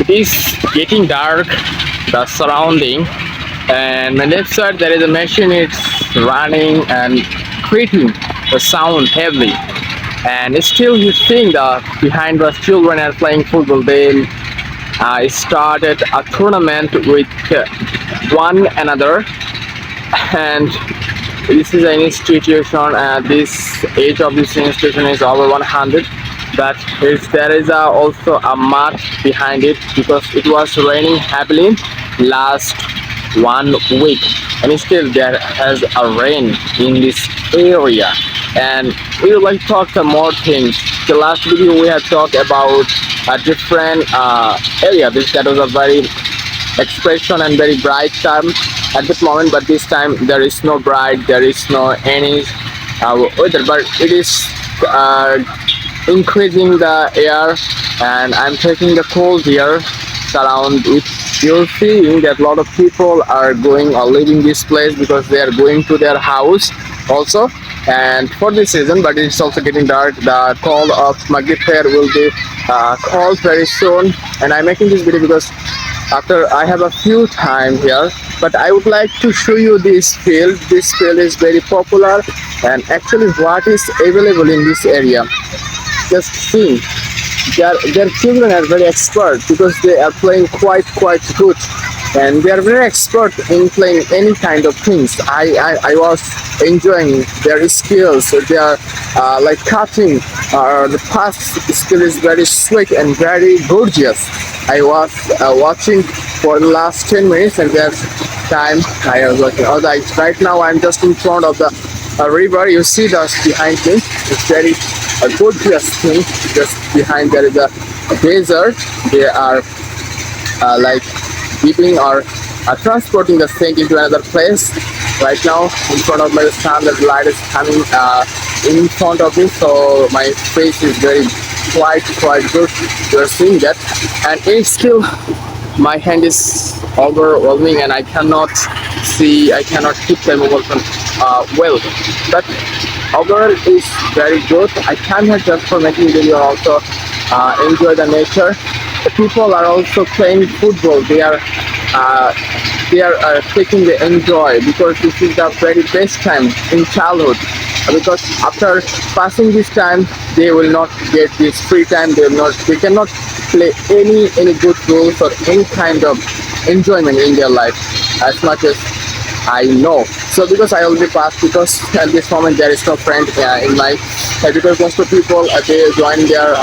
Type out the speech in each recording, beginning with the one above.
it is getting dark, the surrounding, and my left side there is a machine. It's running and creating the sound heavily, and still he's seeing the behind the children are playing football. They started a tournament with one another, and this is an institution. This age of this institution is over 100. That is, there is also a mat behind it because it was raining heavily last 1 week, and still there has a rain in this area. And we would like to talk some more things. The last video we had talked about a different area. That was a very expression and very bright time at this moment, but this time there is no bright, there is no any weather, but it is increasing the air, and I'm taking the cold air surround it. You're seeing that a lot of people are going or leaving this place because they are going to their house also, and for this reason. But it's also getting dark. The call of Maghrib prayer will be called very soon, and I'm making this video because after I have a few time here, but I would like to show you this field. This field is very popular, and actually what is available in this area, just see, their children are very expert because they are playing quite good, and they are very expert in playing any kind of things. I was enjoying their skills. They are like cutting, the pass skill is very sweet and very gorgeous. I was watching for the last 10 minutes, and there's time I was watching. Right now I'm just in front of the river. You see that behind me. It's very gorgeous thing. Just behind there is a desert. They are like giving or transporting the thing into another place. Right now in front of my stand, the light is coming in front of me, so my face is very quite good. You are seeing that, and it's still my hand is overwhelming, and I cannot keep the mobile phone well. But overall is very good. I came here just for making video, also enjoy the nature. The people are also playing football. They are taking the enjoy, because this is the very best time in childhood, because after passing this time they will not get this free time. They cannot play any good rules or any kind of enjoyment in their life, as much as I know. So because I already passed, because at this moment there is no friend in my because most of people they join their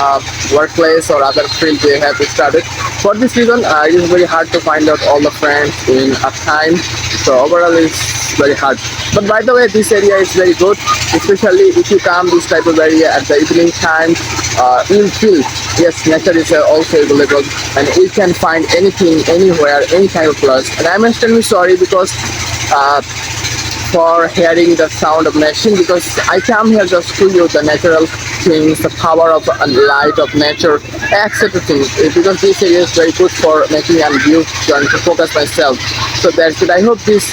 workplace or other field they have started. For this reason it is very hard to find out all the friends in a time, so overall it's very hard. But by the way, this area is very good, especially if you come this type of area at the evening time. You'll feel, yes, nature is also available, and we can find anything, anywhere, any kind of place. And I'm extremely sorry because for hearing the sound of machine, because I come here just to you the natural things, the power of light of nature, etc. things, because this area is very good for making and view and to focus myself. So that's it. I hope this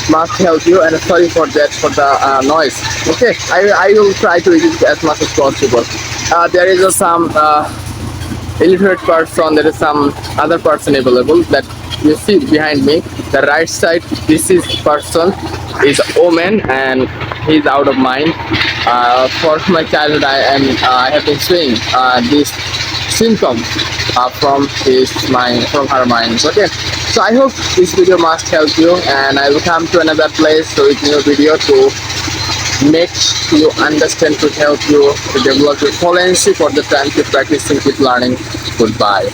must help you, and sorry for that, for the noise. Okay, I will try to reduce as much as possible. There is some illiterate person, there is some other person available that you see behind me. The right side, this is person is a woman, and he's out of mind. For my childhood I have been seeing this symptom from her mind. Okay, so I hope this video must help you, and I will come to another place with new video to make you understand, to help you to develop your fluency. For the time, keep practicing, keep learning. Goodbye.